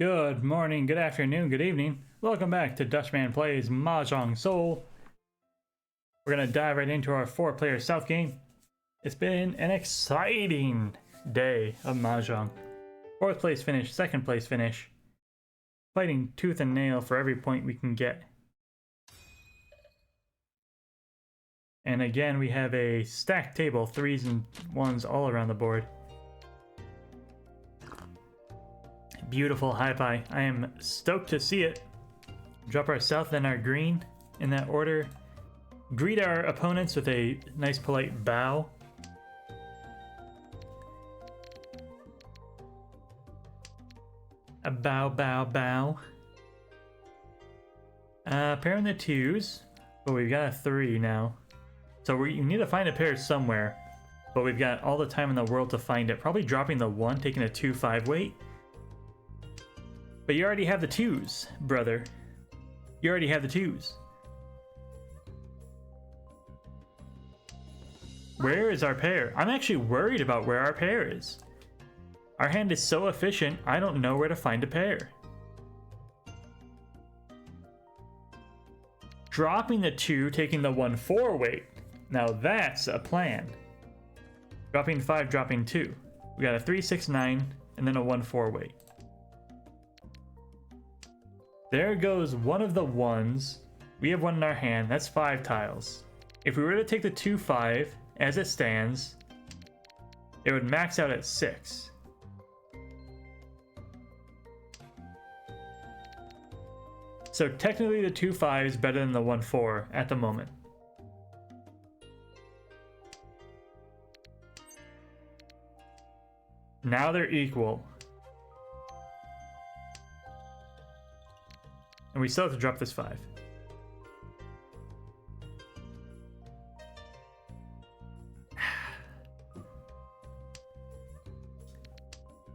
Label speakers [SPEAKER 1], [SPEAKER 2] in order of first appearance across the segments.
[SPEAKER 1] Good morning, good afternoon, good evening. Welcome back to Dutchman Plays Mahjong Soul. We're going to dive right into our 4-player South game. It's been an exciting day of Mahjong. 4th place finish, 2nd place finish. Fighting tooth and nail for every point we can get. And again, we have a stacked table, 3s and 1s all around the board. Beautiful high pie. I am stoked to see it. Drop our south, then our green in that order. Greet our opponents with a nice polite bow. A bow, bow, bow. Pairing the 2s, but we've got a 3 now. So we need to find a pair somewhere, but we've got all the time in the world to find it. Probably dropping the 1, taking a 2-5 weight. But you already have the 2s, brother. You already have the 2s. Where is our pair? I'm actually worried about where our pair is. Our hand is so efficient, I don't know where to find a pair. Dropping the 2, taking the 1-4 weight. Now that's a plan. Dropping 5, dropping 2. We got a 3-6-9, and then a 1-4 weight. There goes one of the 1s. We have 1 in our hand. That's 5 tiles. If we were to take the 2-5 as it stands, it would max out at 6. So technically the 2-5 is better than the 1-4 at the moment. Now they're equal. And we still have to drop this 5.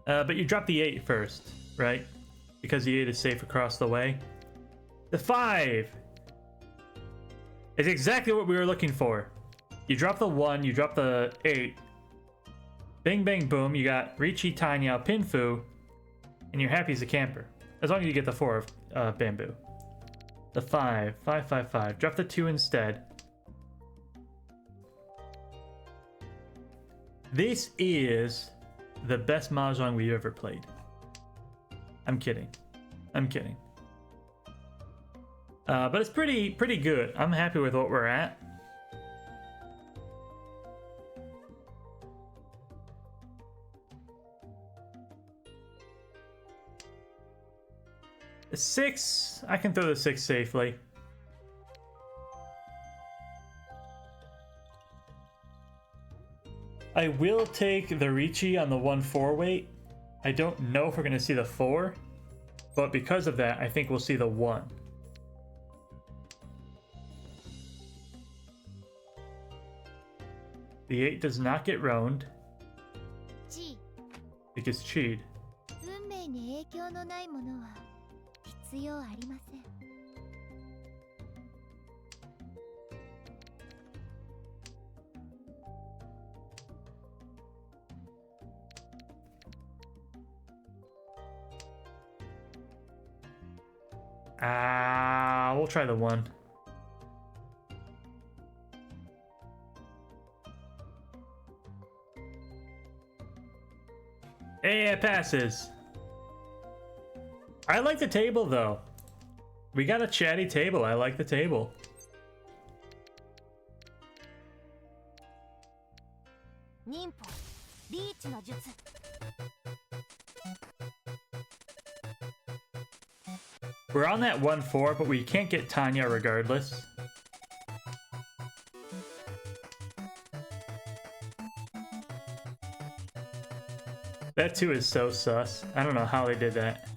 [SPEAKER 1] But you drop the 8 first, right? Because the 8 is safe across the way. The 5 is exactly what we were looking for. You drop the 1, you drop the 8. Bing, bang, boom. You got Richi, Tanya, Pinfu, and you're happy as a camper. As long as you get the 4 of bamboo. The 5, 5, 5, 5. Drop the 2 instead. This is the best Mahjong we've ever played. I'm kidding. I'm kidding. But it's pretty good. I'm happy with what we're at. The 6, I can throw the 6 safely. I will take the Richi on the 1-4 weight. I don't know if we're going to see the 4, but because of that, I think we'll see the 1. The 8 does not get roaned because cheat. We'll try the 1. Hey, it passes. I like the table though. We got a chatty table. I like the table. We're on that 1-4, but we can't get Tanya regardless. That 2 is so sus. I don't know how they did that.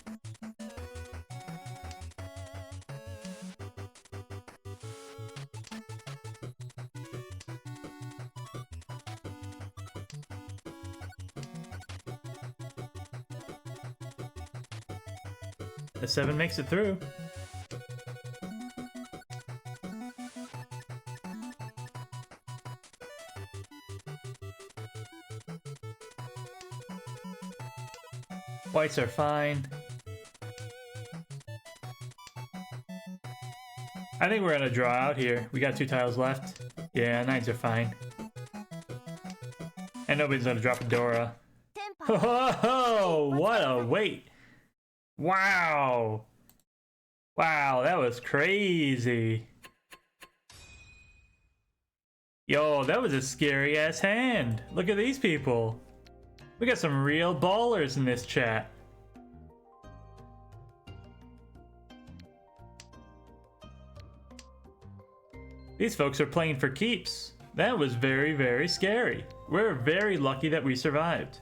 [SPEAKER 1] The 7 makes it through. Whites are fine. I think we're gonna draw out here. We got 2 tiles left. Yeah, 9s are fine. And nobody's gonna drop a Dora. Oh, what a wait! Wow! Wow, that was crazy. Yo, that was a scary ass hand. Look at these people. We got some real ballers in this chat. These folks are playing for keeps. That was very, very scary. We're very lucky that we survived.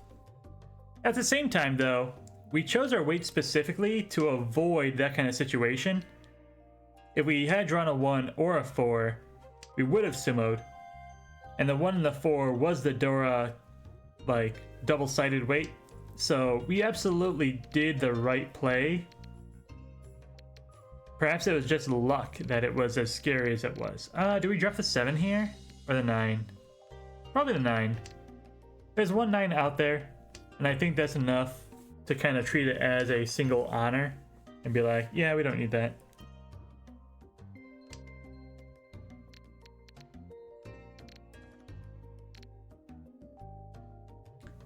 [SPEAKER 1] At the same time though, we chose our weight specifically to avoid that kind of situation. If we had drawn a 1 or a 4, we would have sumoed. And the 1 and the 4 was the Dora, like, double-sided weight. So we absolutely did the right play. Perhaps it was just luck that it was as scary as it was. Do we drop the 7 here? Or the 9? Probably the 9. There's one 9 out there, and I think that's enough to kind of treat it as a single honor and be like, yeah, we don't need that.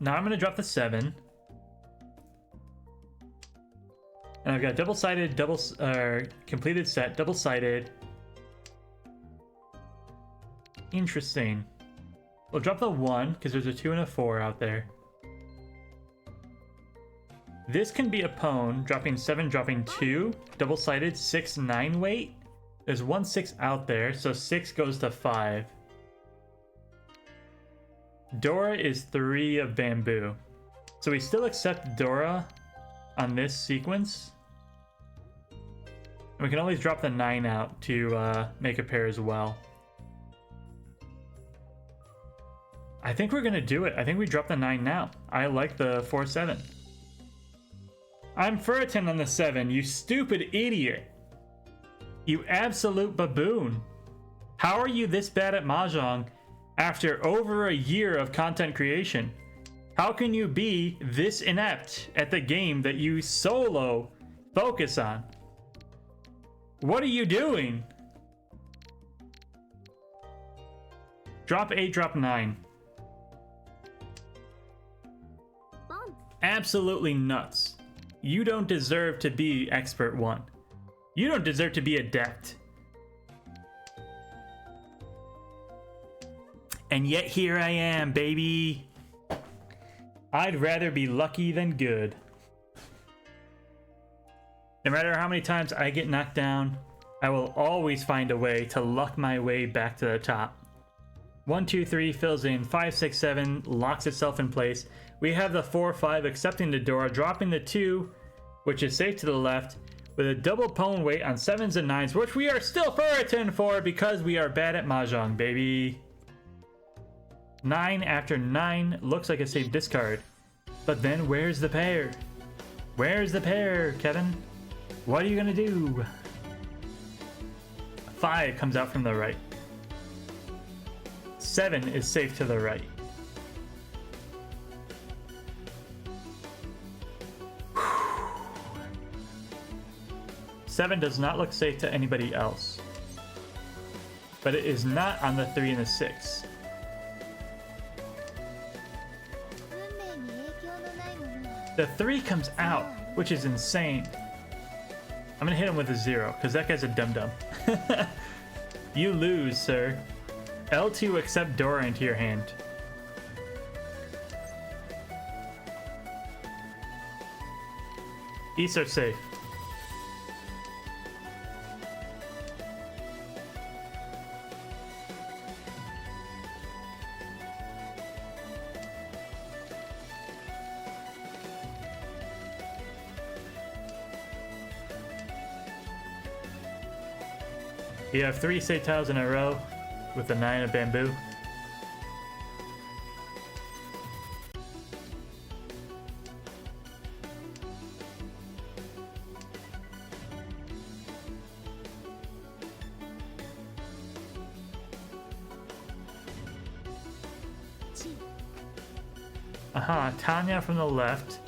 [SPEAKER 1] Now I'm going to drop the 7. And I've got double-sided, completed set, double-sided. Interesting. We'll drop the 1, because there's a 2 and a 4 out there. This can be a pwn, dropping 7, dropping 2, double-sided, 6, 9 weight. There's 1 6 out there, so 6 goes to 5. Dora is 3 of bamboo. So we still accept Dora on this sequence. And we can always drop the 9 out to make a pair as well. I think we're gonna do it. I think we drop the 9 now. I like the 4-7. I'm Furriton on the 7, you stupid idiot. You absolute baboon. How are you this bad at Mahjong after over a year of content creation? How can you be this inept at the game that you solo focus on? What are you doing? Drop 8, drop 9. Absolutely nuts. You don't deserve to be expert 1. You don't deserve to be adept. And yet here I am, baby. I'd rather be lucky than good. No matter how many times I get knocked down, I will always find a way to luck my way back to the top. 1 2 3 fills in, 5 6 7 locks itself in place. We have the 4 5 accepting the Dora, dropping the 2, which is safe to the left, with a double pwn weight on 7s and 9s, which we are still Furriton for because we are bad at Mahjong, baby. 9 after 9 looks like a safe discard. But then where's the pair? Where's the pair, Kevin? What are you gonna do? 5 comes out from the right. 7 is safe to the right. Seven does not look safe to anybody else. But it is not on the 3 and the 6. The 3 comes out, which is insane. I'm gonna hit him with a 0, because that guy's a dum-dum. You lose, sir. L2 accept Dora into your hand. Eats are safe. You have 3 safe tiles in a row with the 9 of bamboo. Aha, Tanya from the left.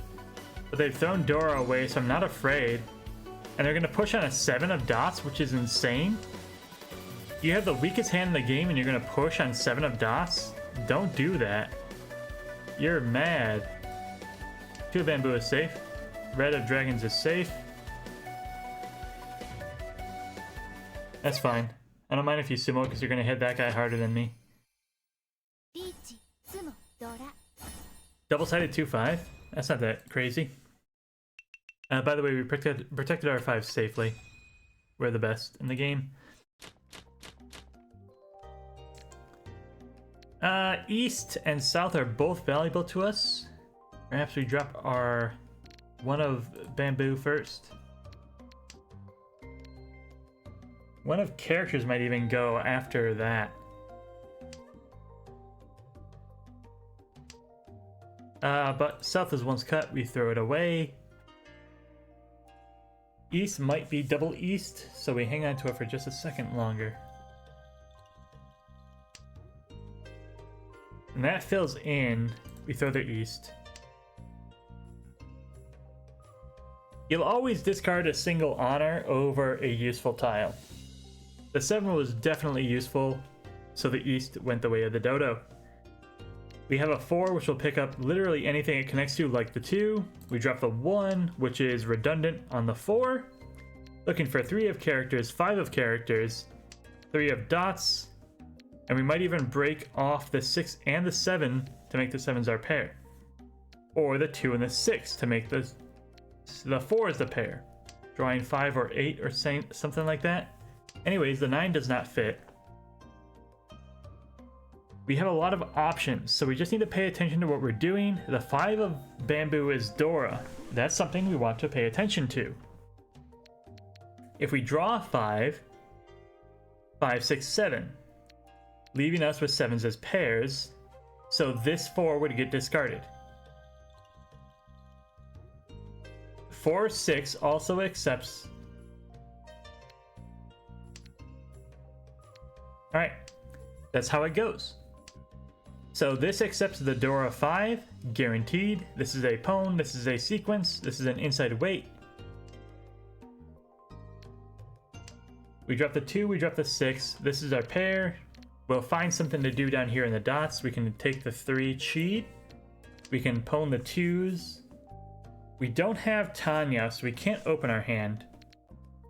[SPEAKER 1] But they've thrown Dora away, so I'm not afraid. And they're going to push on a 7 of dots, which is insane. You have the weakest hand in the game and you're gonna push on 7 of dots? Don't do that. You're mad. 2 of bamboo is safe. Red of dragons is safe. That's fine. I don't mind if you sumo because you're gonna hit that guy harder than me. Double-sided 2-5? That's not that crazy. By the way, we protected our 5 safely. We're the best in the game. East and south are both valuable to us. Perhaps we drop our 1 of bamboo first. 1 of characters might even go after that. But south is once cut, we throw it away. East might be double east, so we hang on to it for just a second longer. And that fills in, we throw the east. You'll always discard a single honor over a useful tile. The 7 was definitely useful, so the east went the way of the dodo. We have a 4, which will pick up literally anything it connects to, like the 2. We drop the 1, which is redundant on the 4. Looking for 3 of characters, 5 of characters, 3 of dots, and we might even break off the 6 and the 7 to make the 7s our pair. Or the 2 and the 6 to make the 4 is the pair. Drawing 5 or 8 or something like that. Anyways, the 9 does not fit. We have a lot of options, so we just need to pay attention to what we're doing. The 5 of bamboo is Dora. That's something we want to pay attention to. If we draw 5, 5, 6, 7, leaving us with 7s as pairs, so this 4 would get discarded. 4, 6 also accepts. Alright, that's how it goes. So this accepts the Dora 5, guaranteed. This is a pwn, this is a sequence, this is an inside weight. We drop the 2, we drop the 6, this is our pair. We'll find something to do down here in the dots. We can take the 3 cheat. We can pwn the 2s. We don't have Tanya, so we can't open our hand.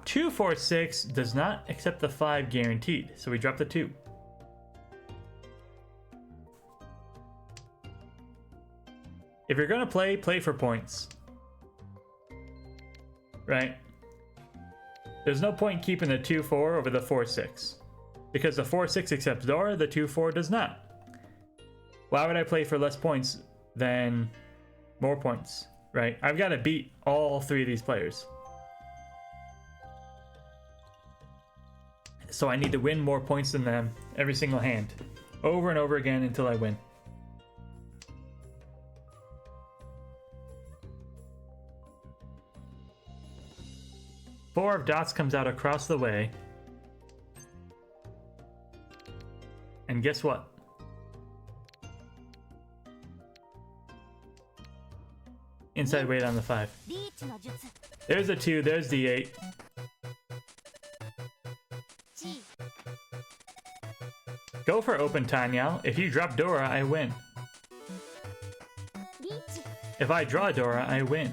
[SPEAKER 1] 2, 4, 6 does not accept the 5 guaranteed, so we drop the 2. If you're gonna play for points. Right? There's no point keeping the 2, 4 over the 4, 6. Because the 4, 6 accepts Dora, the 2, 4 does not. Why would I play for less points than more points? Right? I've got to beat all 3 of these players. So I need to win more points than them every single hand. Over and over again until I win. Four of dots comes out across the way. And guess what? Inside weight on the 5. There's a 2, there's the 8. Go for open Tanyao. If you drop Dora, I win. If I draw Dora, I win.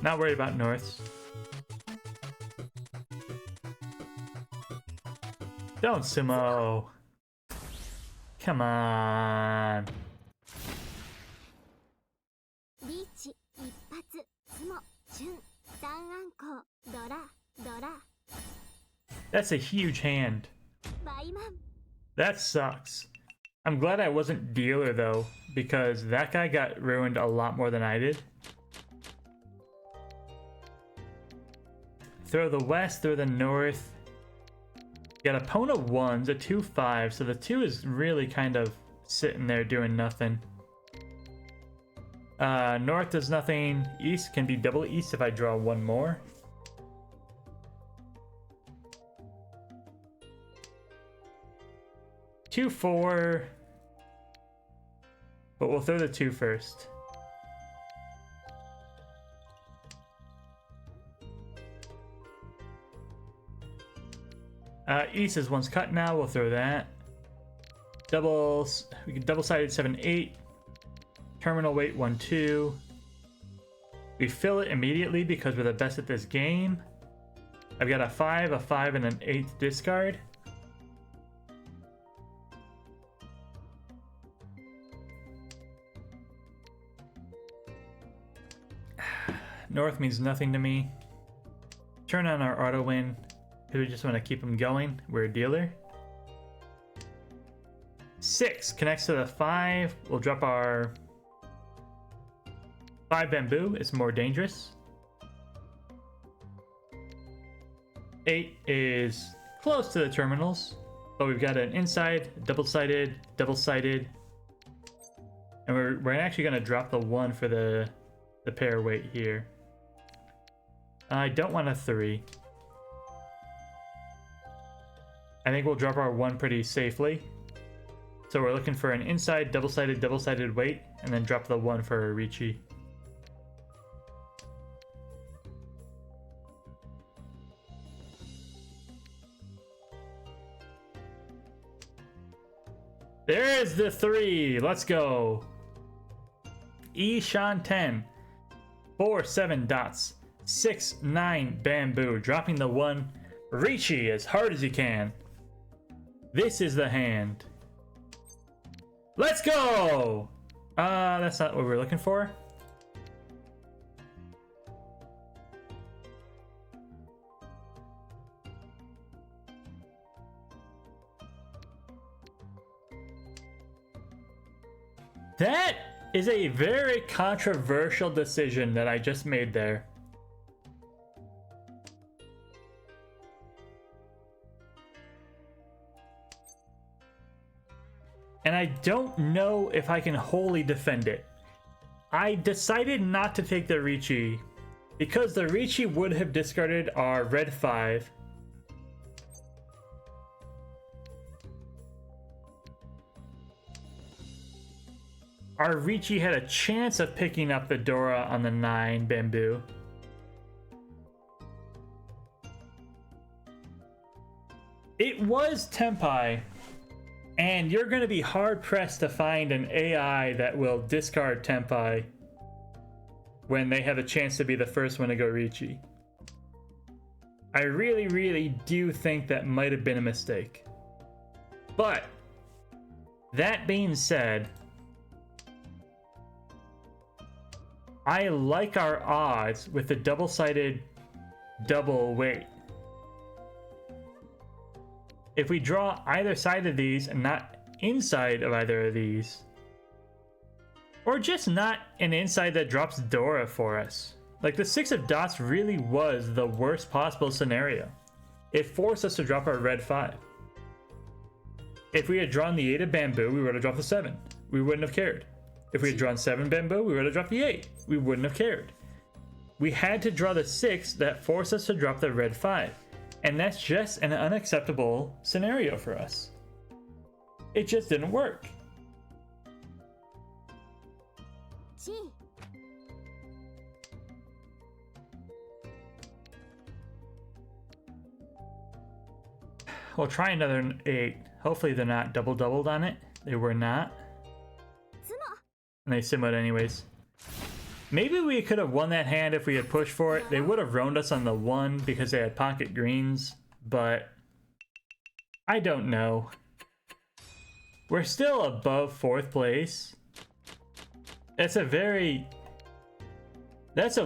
[SPEAKER 1] Not worried about Norths. Don't sumo. Come on. That's a huge hand. That sucks. I'm glad I wasn't dealer though, because that guy got ruined a lot more than I did. Throw the west, throw the north. You got a pwn of 1s, a 2, 5, so the 2 is really kind of sitting there doing nothing. North does nothing. East can be double east if I draw 1 more. Two, 4. But we'll throw the 2 first. East is one's cut now. We'll throw that. We can double-sided 7-8. Terminal weight 1-2. We fill it immediately because we're the best at this game. I've got a 5, and an 8 discard. North means nothing to me. Turn on our auto win because we just want to keep them going. We're a dealer. 6 connects to the 5. We'll drop our 5 bamboo. It's more dangerous. 8 is close to the terminals, but we've got an inside, double-sided, and we're actually going to drop the 1 for the pair weight here. I don't want a 3. I think we'll drop our 1 pretty safely. So we're looking for an inside, double-sided weight, and then drop the 1 for a Ricci. There's the 3. Let's go. Ishan 10. 4, 7 dots. 6, 9 bamboo. Dropping the 1 Ricci as hard as you can. This is the hand. Let's go! That's not what we're looking for. That is a very controversial decision that I just made there. And I don't know if I can wholly defend it. I decided not to take the Ricci because the Ricci would have discarded our red 5. Our Ricci had a chance of picking up the Dora on the 9 bamboo. It was Tempai, and you're going to be hard-pressed to find an AI that will discard Tempai when they have a chance to be the first one to go Ricci. I really do think that might have been a mistake. But, that being said, I like our odds with the double-sided double weight. If we draw either side of these and not inside of either of these, or just not an inside that drops Dora for us. Like the 6 of dots really was the worst possible scenario. It forced us to drop our red 5. If we had drawn the 8 of bamboo, we would have dropped the 7. We wouldn't have cared. If we had drawn 7 bamboo, we would have dropped the 8. We wouldn't have cared. We had to draw the 6 that forced us to drop the red 5. And that's just an unacceptable scenario for us. It just didn't work. We'll try another 8. Hopefully they're not doubled on it. They were not. And they simmered anyways. Maybe we could have won that hand if we had pushed for it. They would have roamed us on the 1 because they had pocket greens, but I don't know. We're still above 4th place. That's a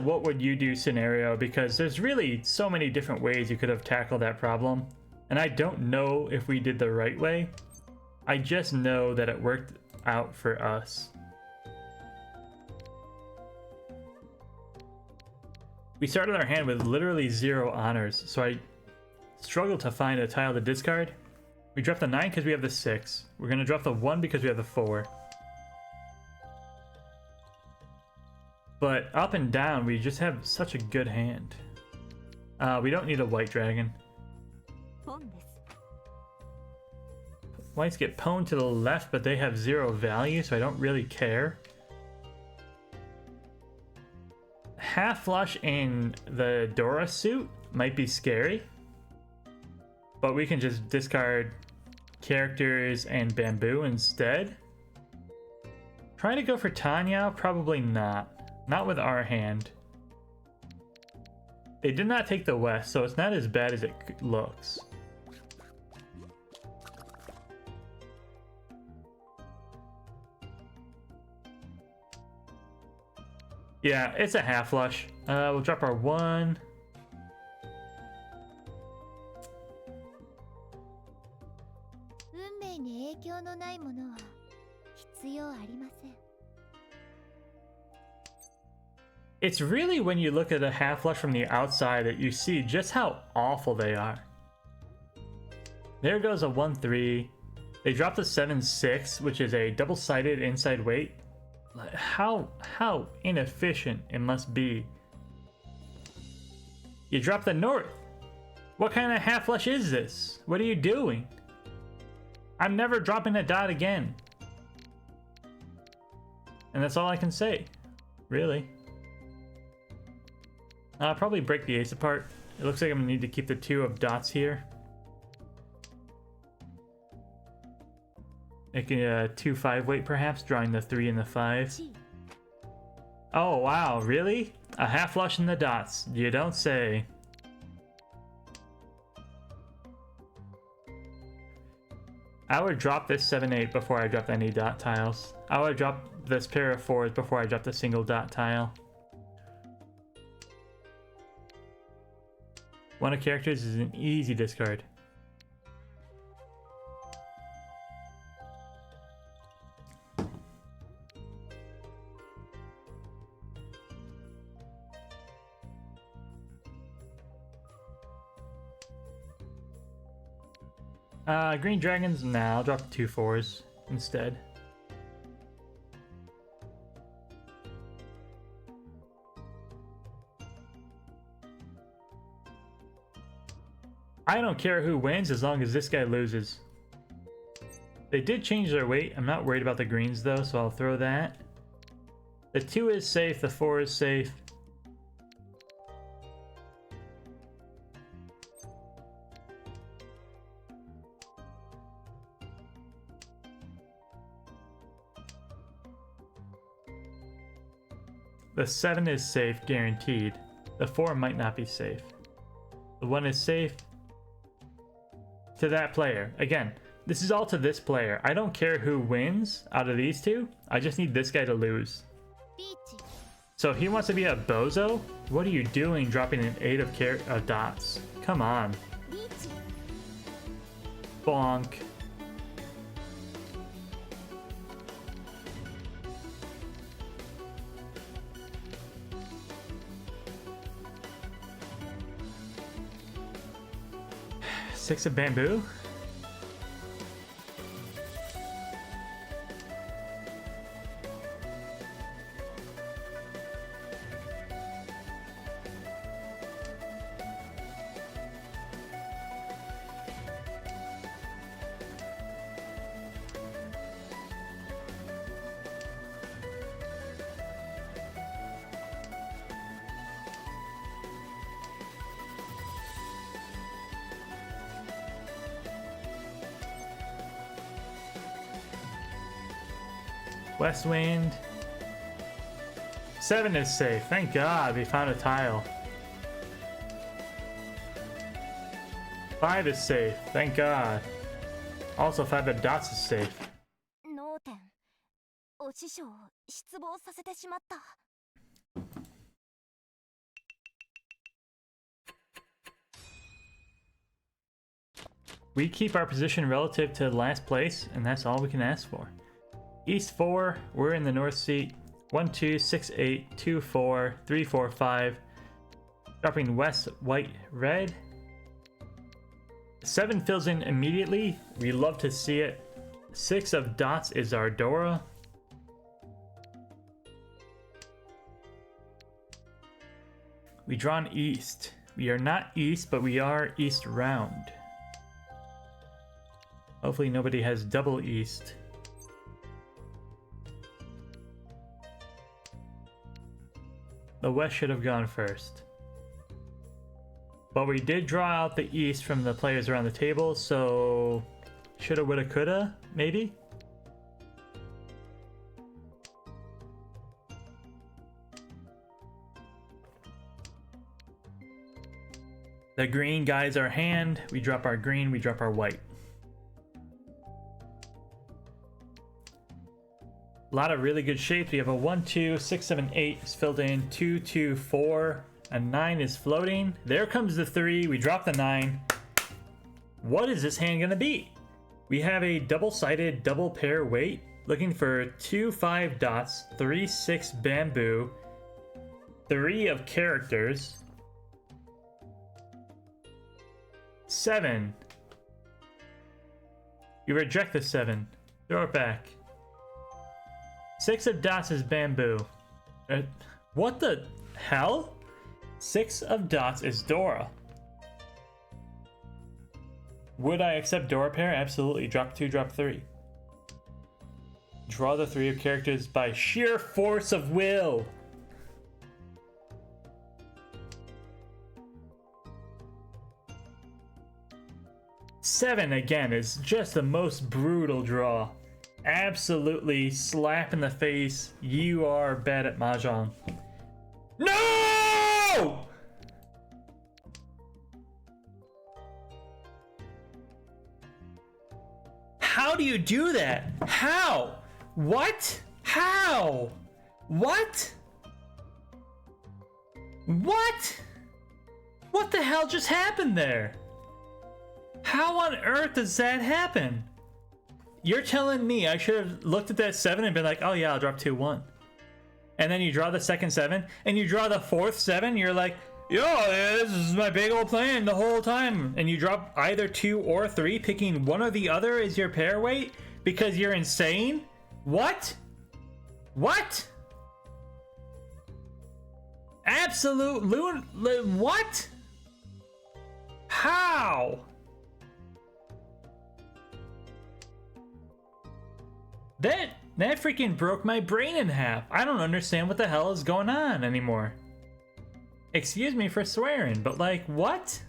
[SPEAKER 1] what would you do scenario because there's really so many different ways you could have tackled that problem. And I don't know if we did the right way. I just know that it worked out for us. We started our hand with literally 0 honors, so I struggled to find a tile to discard. We dropped the 9 because we have the 6. We're going to drop the 1 because we have the 4. But up and down, we just have such a good hand. We don't need a white dragon. Whites get pwned to the left, but they have 0 value, so I don't really care. Half flush in the Dora suit might be scary. but we can just discard characters and bamboo instead. Trying to go for Tanya? Probably not. Not with our hand. They did not take the west, so it's not as bad as it looks. Yeah, it's a half flush. We'll drop our 1. It's really when you look at a half flush from the outside that you see just how awful they are. There goes a 1-3. They dropped the 7-6, which is a double-sided inside weight. How inefficient it must be. You drop the north. What kind of half flush is this? What are you doing? I'm never dropping a dot again. And that's all I can say, really. I'll probably break the ace apart. It looks like I'm gonna need to keep the 2 of dots here. Making a 2-5 weight perhaps, drawing the 3 and the 5. Oh wow, really? A half flush in the dots. You don't say. I would drop this 7-8 before I drop any dot tiles. I would drop this pair of 4s before I drop the single dot tile. 1 of characters is an easy discard. Green dragons? Nah, I'll drop 2 4s instead. I don't care who wins as long as this guy loses. They did change their weight. I'm not worried about the greens though, so I'll throw that. The 2 is safe, the 4 is safe. The 7 is safe, guaranteed. The 4 might not be safe. The 1 is safe. To that player. Again, this is all to this player. I don't care who wins out of these 2. I just need this guy to lose. So he wants to be a bozo? What are you doing dropping an 8 of dots? Come on. Bonk. Six of bamboo? West wind. 7 is safe. Thank God we found a tile. 5 is safe. Thank God. Also 5 of dots is safe. We keep our position relative to last place, and that's all we can ask for. East 4, we're in the north seat. 1, 2, 6, 8, 2, 4, 3, 4, 5. Dropping west, white, red. 7 fills in immediately. We love to see it. 6 of dots is our Dora. We drawn east. We are not east, but we are east round. Hopefully nobody has double east. The west should have gone first. But we did draw out the east from the players around the table, so shoulda, woulda, coulda, maybe? The green guides our hand. We drop our green, we drop our white. A lot of really good shapes. We have a 1, 2, 6, 7, 8 is filled in. 2, 2, 4. A 9 is floating. There comes the 3. We drop the 9. What is this hand gonna be? We have a double-sided double pair weight. Looking for 2 5 dots, 3 6 bamboo, 3 of characters, 7. You reject the 7. Throw it back. 6 of dots is bamboo. What the hell? 6 of dots is Dora. Would I accept Dora pair? Absolutely. Drop 2, drop 3. Draw the 3 of characters by sheer force of will. Seven again is just the most brutal draw. Absolutely slap in the face. You are bad at Mahjong. No! How do you do that? How? What? How? What? What? What the hell just happened there? How on earth does that happen? You're telling me I should have looked at that 7 and been like, oh yeah, I'll drop 2, 1. And then you draw the second 7, and you draw the fourth 7, you're like, yo, this is my big old plan the whole time. And you drop either 2 or 3, picking one or the other as your pair weight because you're insane? What? What? Absolute what? How? That freaking broke my brain in half. I don't understand what the hell is going on anymore. Excuse me for swearing, but like, what?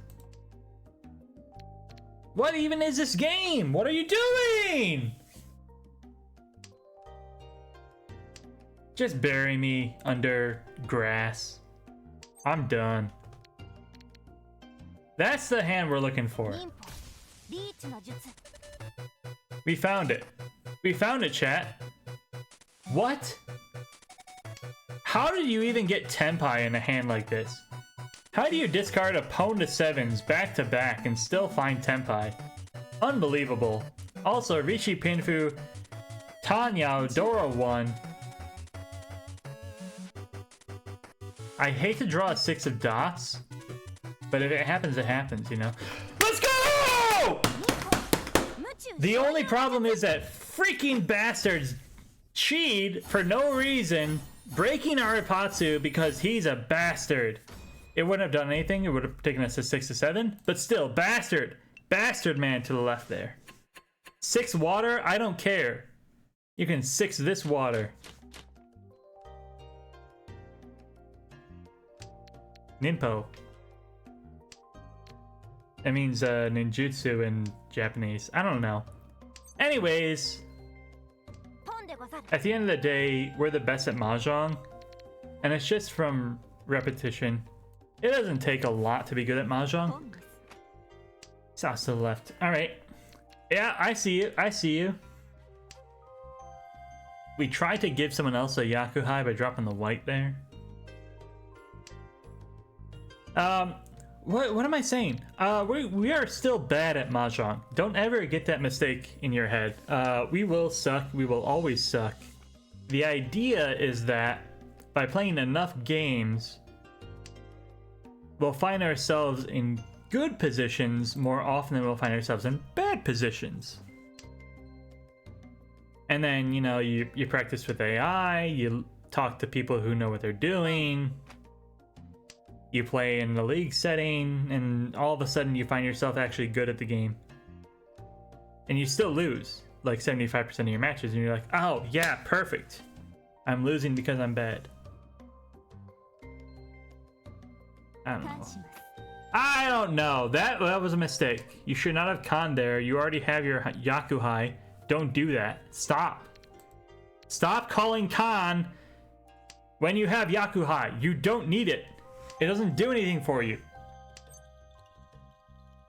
[SPEAKER 1] What even is this game? What are you doing? Just bury me under grass. I'm done. That's the hand we're looking for. We found it. We found it, chat. What? How did you even get Tenpai in a hand like this? How do you discard a pawn to 7s back to back and still find Tenpai? Unbelievable. Also, Rishi Pinfu, Tanyao, Dora 1. I hate to draw a 6 of dots, but if it happens, it happens, you know? Let's go! The only problem is that freaking bastards cheated for no reason, breaking our Ipatsu because he's a bastard. It wouldn't have done anything. It would have taken us to 6 to 7, but still, bastard. Bastard man to the left there. 6 water, I don't care. You can 6 this water. Ninpo. That means ninjutsu in Japanese. I don't know. Anyways, at the end of the day, we're the best at Mahjong, and it's just from repetition. It doesn't take a lot to be good at Mahjong. South to the left. All right. Yeah, I see you. I see you. We tried to give someone else a Yakuhai by dropping the white there. What am I saying? We are still bad at Mahjong. Don't ever get that mistake in your head. We will suck. We will always suck. The idea is that by playing enough games, we'll find ourselves in good positions more often than we'll find ourselves in bad positions. And then, you know, you practice with AI, you talk to people who know what they're doing. You play in the league setting, and all of a sudden you find yourself actually good at the game. And you still lose, like 75% of your matches, and you're like, oh, yeah, perfect. I'm losing because I'm bad. I don't know. I don't know. That was a mistake. You should not have Khan there. You already have your Yakuhai. Don't do that. Stop. Stop calling Khan when you have Yakuhai. You don't need it. It doesn't do anything for you.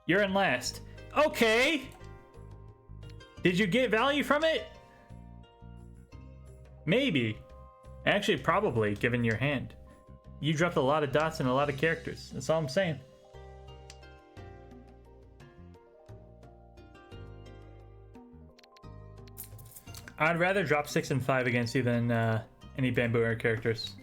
[SPEAKER 1] You're in last. Okay. Did you get value from it? Maybe. Actually, probably, given your hand. You dropped a lot of dots and a lot of characters. That's all I'm saying. I'd rather drop 6 and 5 against you than any Bamboo characters.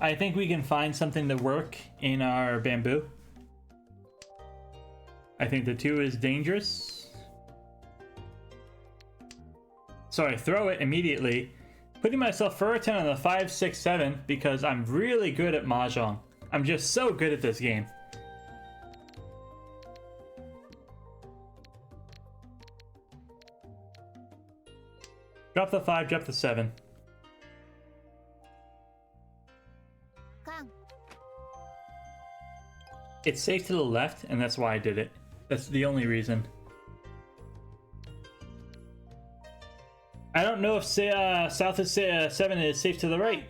[SPEAKER 1] I think we can find something to work in our Bamboo. I think the 2 is dangerous. So I throw it immediately, putting myself for a 10 on the 5, 6, 7 because I'm really good at Mahjong. I'm just so good at this game. Drop the 5, drop the 7. It's safe to the left, and that's why I did it. That's the only reason. I don't know if south of 7 is safe to the right.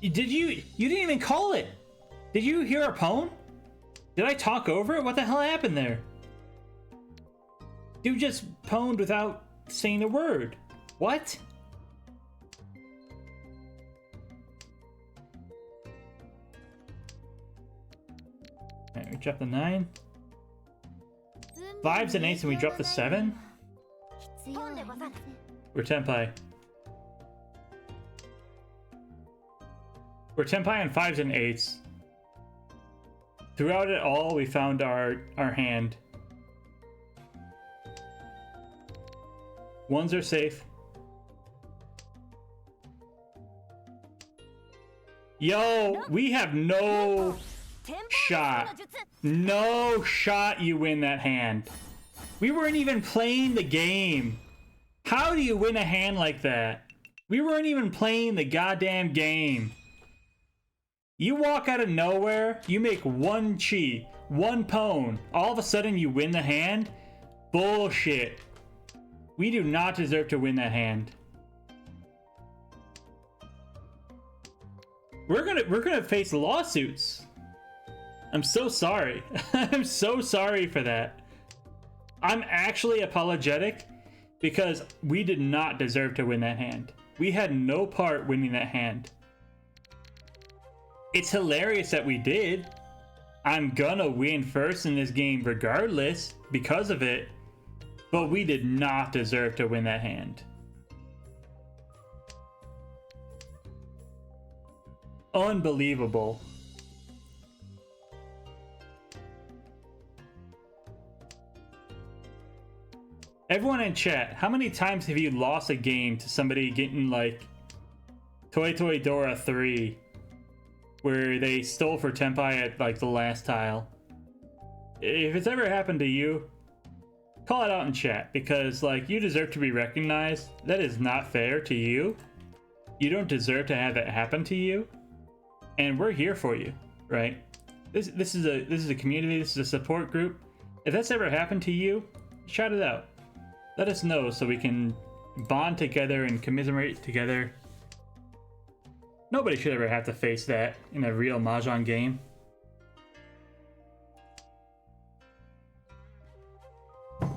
[SPEAKER 1] You didn't even call it. Did you hear a pwn? Did I talk over it? What the hell happened there? Dude just pwned without saying a word. What? Alright, we dropped the 9. 5s and 8s and we dropped the 7? We're Tenpai. We're Tenpai on 5s and 8s. Throughout it all, we found our hand. 1s are safe. Yo, we have no shot. No shot you win that hand. We weren't even playing the game. How do you win a hand like that? We weren't even playing the goddamn game. You walk out of nowhere, you make 1 chi, 1 pwn, all of a sudden you win the hand? Bullshit. We do not deserve to win that hand. We're gonna face lawsuits. I'm so sorry. I'm so sorry for that. I'm actually apologetic because we did not deserve to win that hand. We had no part winning that hand. It's hilarious that we did. I'm gonna win first in this game regardless because of it, but we did not deserve to win that hand. Unbelievable. Everyone in chat, how many times have you lost a game to somebody getting like Toy Toy Dora 3 where they stole for Tenpai at like the last tile? If it's ever happened to you, call it out in chat because like you deserve to be recognized. That is not fair to you. You don't deserve to have that happen to you. And we're here for you, right? This is a community, this is a support group. If that's ever happened to you, shout it out. Let us know so we can bond together and commiserate together. Nobody should ever have to face that in a real Mahjong game. I'm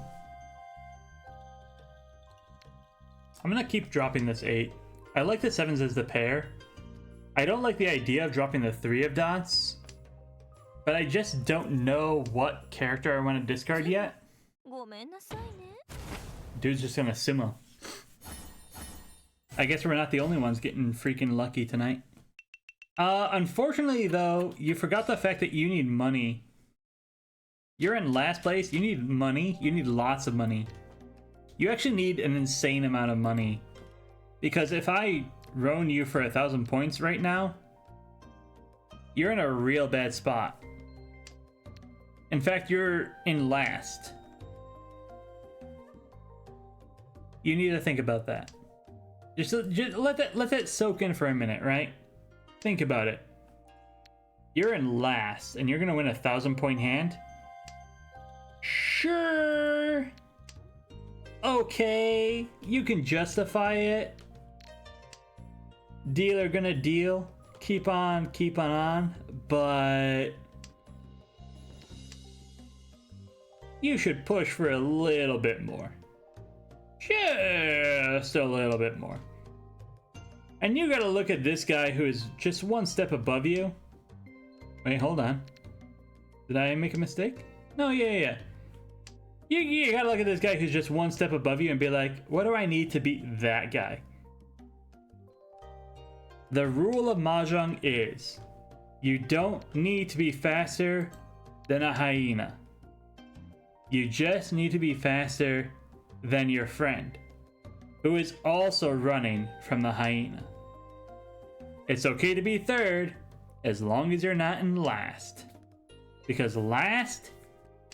[SPEAKER 1] gonna keep dropping this 8. I like the 7s as the pair. I don't like the idea of dropping the 3 of dots, but I just don't know what character I want to discard yet. Dude's just gonna Simo. I guess we're not the only ones getting freaking lucky tonight. Unfortunately though, you forgot the fact that you need money. You're in last place, you need money, you need lots of money. You actually need an insane amount of money. Because if I roan you for 1,000 points right now, you're in a real bad spot. In fact, you're in last. You need to think about that. Just let that soak in for a minute, right? Think about it. You're in last, and you're gonna win a 1,000-point hand? Sure. Okay, you can justify it. Dealer gonna deal. Keep on, but you should push for a little bit more. Just a little bit more. And you gotta look at this guy who is just one step above you. Wait, hold on. Did I make a mistake? No, yeah. You gotta look at this guy who's just one step above you and be like, what do I need to beat that guy? The rule of Mahjong is, you don't need to be faster than a hyena. You just need to be faster than your friend, who is also running from the hyena. It's okay to be third, as long as you're not in last. Because last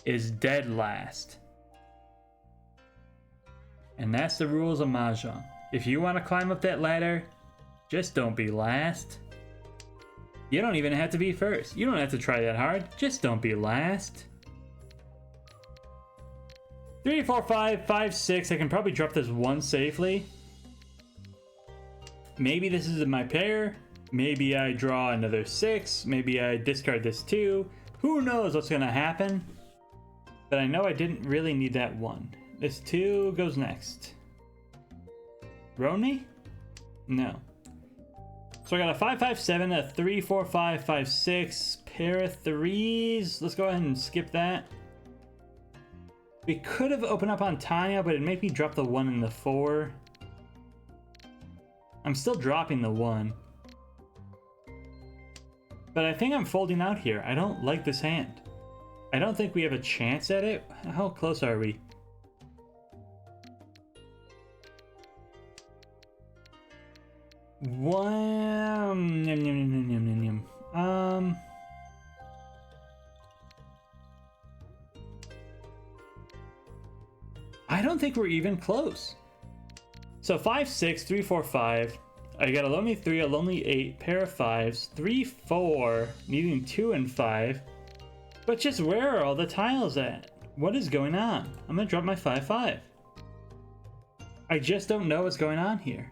[SPEAKER 1] is dead last. And that's the rules of Mahjong. If you want to climb up that ladder, just don't be last. You don't even have to be first. You don't have to try that hard. Just don't be last. 3, 4, 5, 5, 6. I can probably drop this one safely. Maybe this is my pair. Maybe I draw another 6. Maybe I discard this 2. Who knows what's going to happen? But I know I didn't really need that 1. This 2 goes next. Roni? No. So I got a 5, 5, 7, a 3, 4, 5, 5, 6. Pair of 3s. Let's go ahead and skip that. We could have opened up on Tanya, but it'd make me drop the 1 and the 4. I'm still dropping the 1. But I think I'm folding out here. I don't like this hand. I don't think we have a chance at it. How close are we? I don't think we're even close. So 5, 6, 3, 4, 5. I got a lonely 3, a lonely 8, pair of 5s, 3, 4, needing 2 and 5. But just where are all the tiles at? What is going on? I'm gonna drop my 5, 5. I just don't know what's going on here.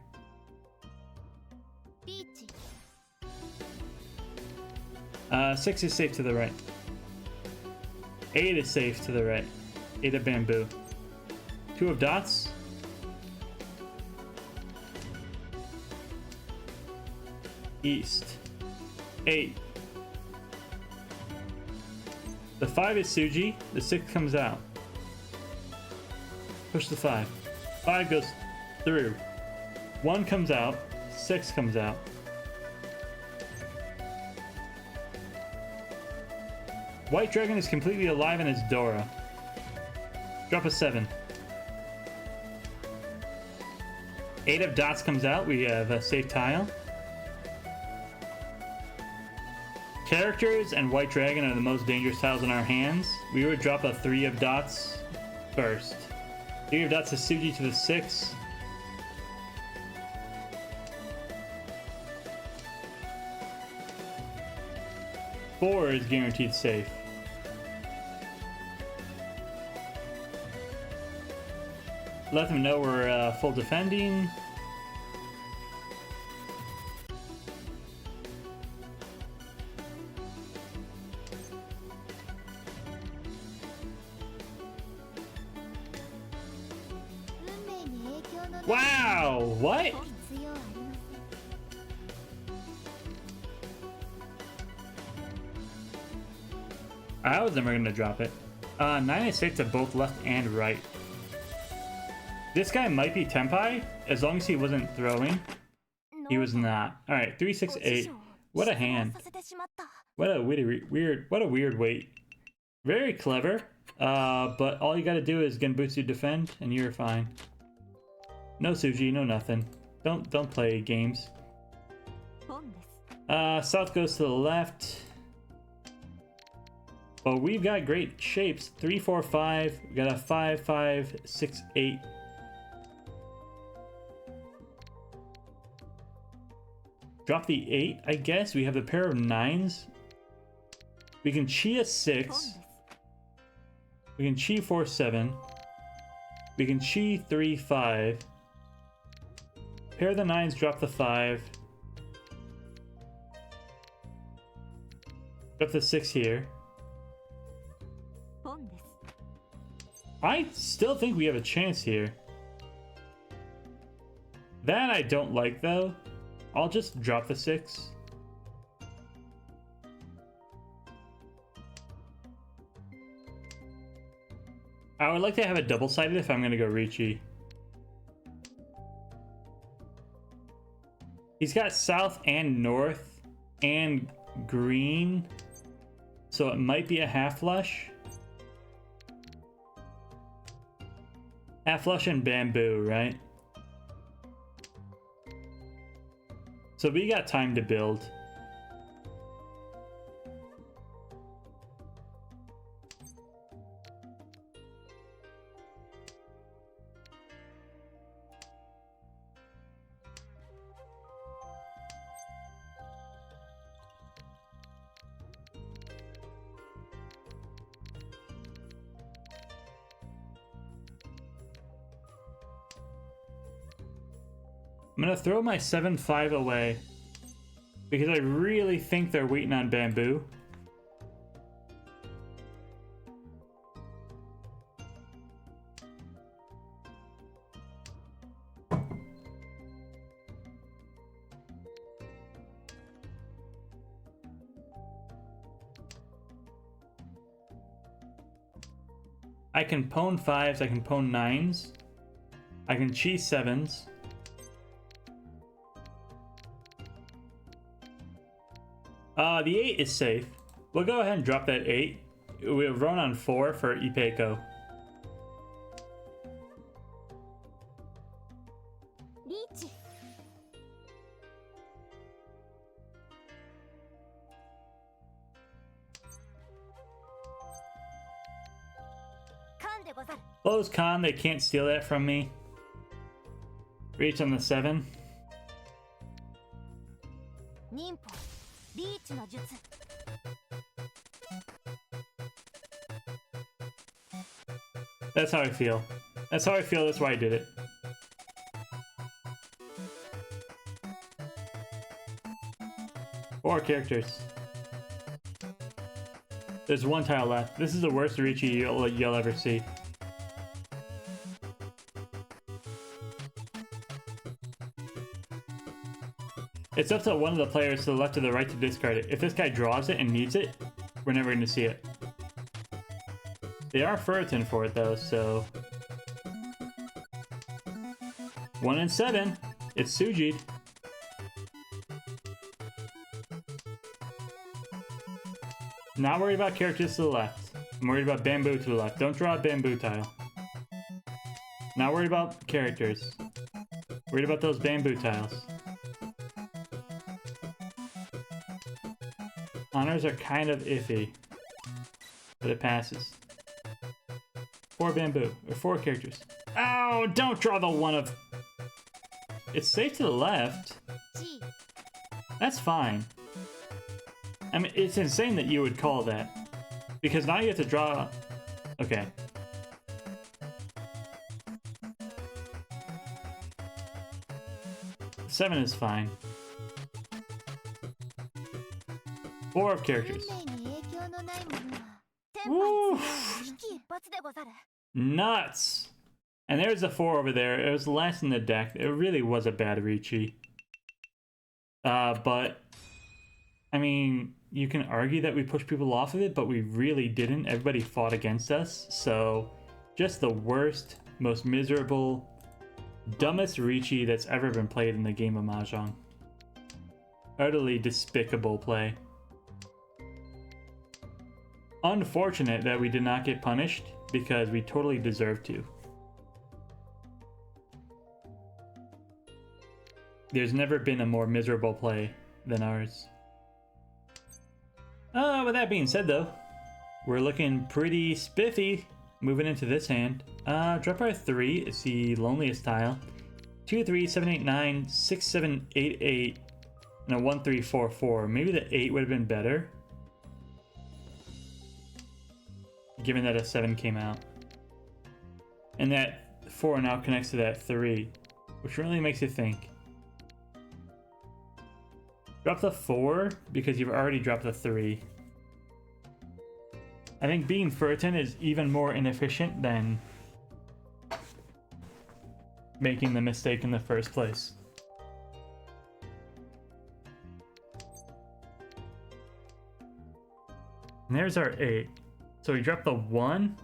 [SPEAKER 1] 6 is safe to the right. 8 is safe to the right. 8 of bamboo. 2 of dots. East. 8. The 5 is Suji. The 6 comes out. Push the 5. 5 goes through. 1 comes out. 6 comes out. White Dragon is completely alive and it's Dora. Drop a 7. 8 of dots comes out. We have a safe tile. Characters and White Dragon are the most dangerous tiles in our hands. We would drop a 3 of dots first. 3 of dots is Suji to the 6. Four is guaranteed safe. Let them know we're full defending. Wow, what? I was never gonna drop it. 9 and 6 to both left and right. This guy might be Tenpai, as long as he wasn't throwing. He was not. Alright, 3, 6, 8. What a hand. What a weird weight. Very clever. But all you gotta do is Genbutsu defend, and you're fine. No Suji, no nothing. Don't play games. South goes to the left. But we've got great shapes. 3, 4, 5. We got a 5, 5, 6, 8. Drop the 8, I guess. We have the pair of 9s. We can chi a 6. We can chi 4, 7. We can chi 3, 5. Pair of the 9s, drop the 5. Drop the 6 here. I still think we have a chance here. That I don't like, though. I'll just drop the 6. I would like to have it double-sided if I'm going to go Ricci. He's got south and north and green, so it might be a half flush. Half flush and bamboo, right? So we got time to build. I'm gonna throw my 7-5 away because I really think they're waiting on bamboo. I can pawn 5s, I can pawn 9s, I can chi 7s. The 8 is safe. We'll go ahead and drop that 8. We'll run on 4 for Ipeco. Close con, they can't steal that from me. Reach on the 7. That's how I feel. That's how I feel, that's why I did it. Four characters. There's one tile left. This is the worst Ricci you'll ever see. It's up to one of the players to the left or the right to discard it. If this guy draws it and needs it, we're never going to see it. They are Furton for it though, so... 1 and 7. It's Suji'd. Not worried about characters to the left. I'm worried about bamboo to the left. Don't draw a bamboo tile. Not worried about characters. Worried about those bamboo tiles. Honors are kind of iffy, but it passes. 4 bamboo, or 4 characters. Oh, don't draw the one of... It's safe to the left. That's fine. I mean, it's insane that you would call that. Because now you have to draw... Okay. Seven is fine. 4 of characters. Woo! Nuts! And there's a 4 over there. It was last in the deck. It really was a bad Ricci. But... I mean, you can argue that we pushed people off of it, but we really didn't. Everybody fought against us. So, just the worst, most miserable, dumbest Ricci that's ever been played in the game of Mahjong. Utterly despicable play. Unfortunate that we did not get punished, because we totally deserved to. There's never been a more miserable play than ours. With that being said though, we're looking pretty spiffy moving into this hand. Drop our 3, it's the loneliest tile. 2, 3, 7, 8, 9, 6, 7, 8, 8. and a 1, 3, 4, 4. Maybe the 8 would have been better, given that a 7 came out. And that 4 now connects to that 3, which really makes you think. Drop the 4 because you've already dropped the 3. I think being Furton is even more inefficient than making the mistake in the first place. And there's our 8. So we dropped the 1.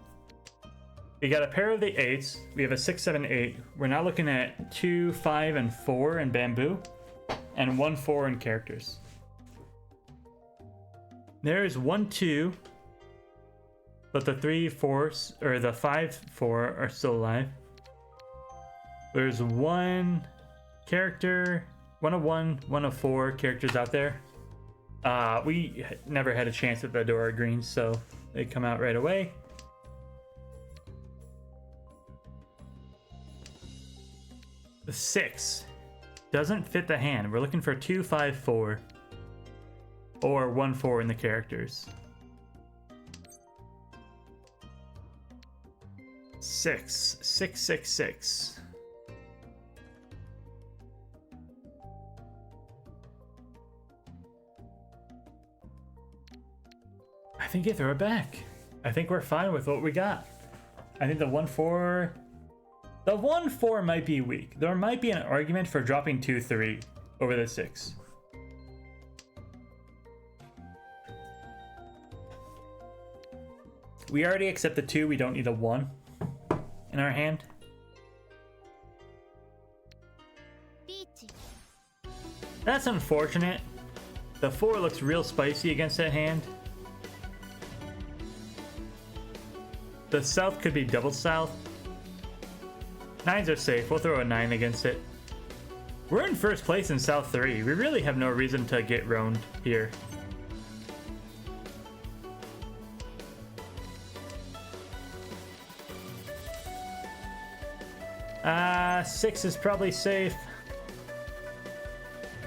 [SPEAKER 1] We got a pair of the 8s. We have a 6, 7, 8. We're now looking at 2, 5, and 4 in bamboo, and 1, 4 in characters. There's 1, 2, but the 3, 4, or the 5, 4 are still alive. There's 1 character, 1 of 1, 1 of 4 characters out there. We never had a chance at the Dora Greens, so they come out right away. The 6 doesn't fit the hand. We're looking for 2, 5, 4, or 1, 4 in the characters. 6, 6, 6, 6. I think you throw it back. I think we're fine with what we got. I think the 1, 4... The 1, 4 might be weak. There might be an argument for dropping 2, 3 over the 6. We already accept the 2. We don't need a 1 in our hand. That's unfortunate. The 4 looks real spicy against that hand. The south could be double south. 9s are safe. We'll throw a 9 against it. We're in first place in South 3. We really have no reason to get roamed here. Six is probably safe.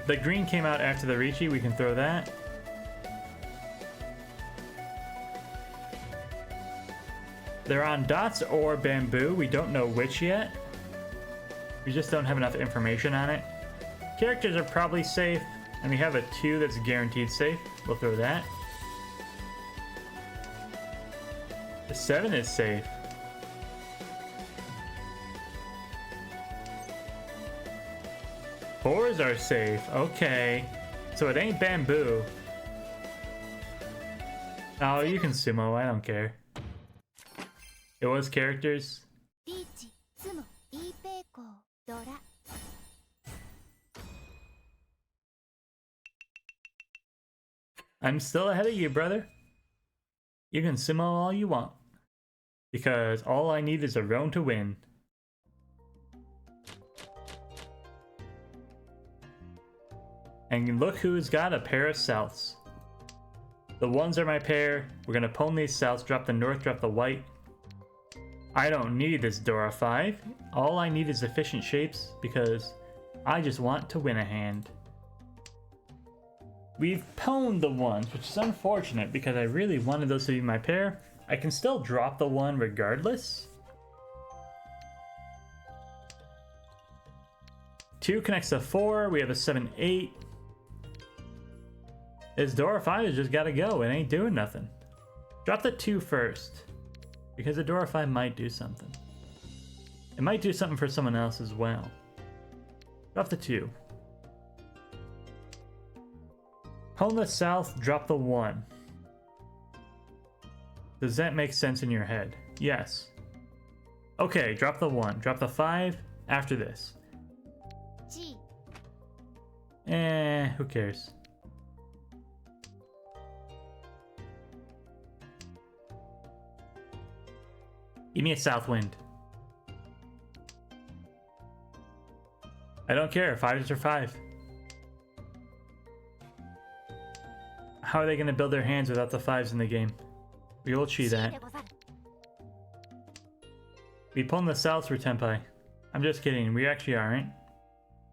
[SPEAKER 1] The green came out after the Ricci. We can throw that. They're on dots or bamboo. We don't know which yet. We just don't have enough information on it. Characters are probably safe, and we have a 2 that's guaranteed safe. We'll throw that. The 7 is safe. Fours are safe. Okay. So it ain't bamboo. Oh, you can sumo. I don't care. It was characters. I'm still ahead of you, brother. You can sumo all you want. Because all I need is a round to win. And look who's got a pair of souths. The 1s are my pair. We're gonna pwn these souths, drop the north, drop the white. I don't need this Dora 5. All I need is efficient shapes because I just want to win a hand. We've pwned the 1s, which is unfortunate because I really wanted those to be my pair. I can still drop the 1 regardless. 2 connects to 4. We have a 7, 8. This Dora 5 has just gotta go. It ain't doing nothing. Drop the 2 first. Because the Dora 5 might do something. It might do something for someone else as well. Drop the 2. Pwn the south, drop the 1. Does that make sense in your head? Yes. Okay, drop the 1. Drop the 5 after this. Who cares? Give me a south wind. I don't care. 5s are 5. How are they going to build their hands without the 5s in the game? We will cheat that. We pwn the souths for Tenpai. I'm just kidding. We actually aren't.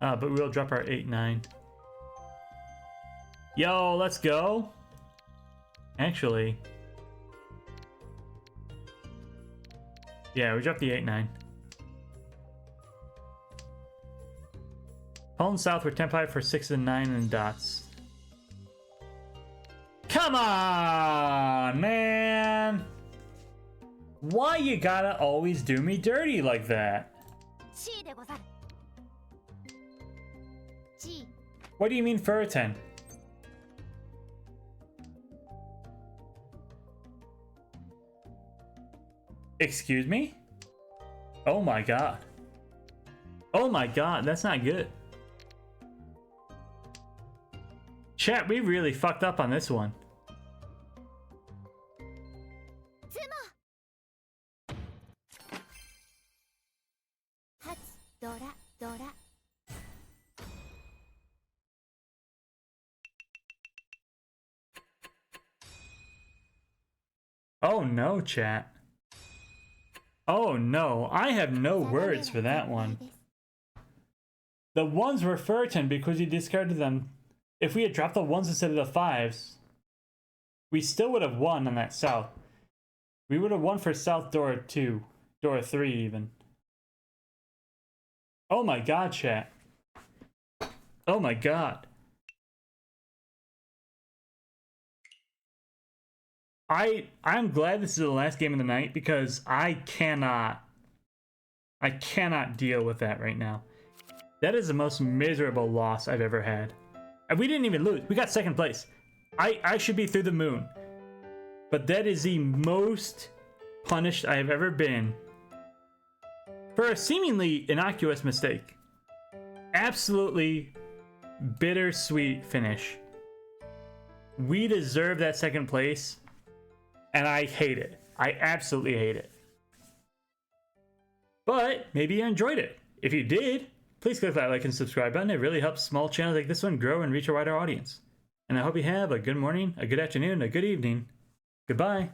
[SPEAKER 1] But we will drop our 8, 9. Yo, let's go. Actually. Yeah, we dropped the 8-9. Home south, we're 10-5 for 6 and 9 and dots. Come on, man! Why you gotta always do me dirty like that? What do you mean Furten? Excuse me? Oh my god. Oh my god, that's not good. Chat, we really fucked up on this one. Oh no, chat. Oh no, I have no words for that one. The ones were Furton because you discarded them. If we had dropped the ones instead of the fives, we still would have won on that south. We would have won for south door 2, door 3 even. Oh my god, chat. Oh my god. I'm glad this is the last game of the night because I cannot deal with that right now. That is the most miserable loss I've ever had. And we didn't even lose. We got second place. I should be through the moon. But that is the most punished I have ever been for a seemingly innocuous mistake. Absolutely bittersweet finish. We deserve that second place. And I hate it. I absolutely hate it. But maybe you enjoyed it. If you did, please click that like and subscribe button. It really helps small channels like this one grow and reach a wider audience. And I hope you have a good morning, a good afternoon, a good evening. Goodbye.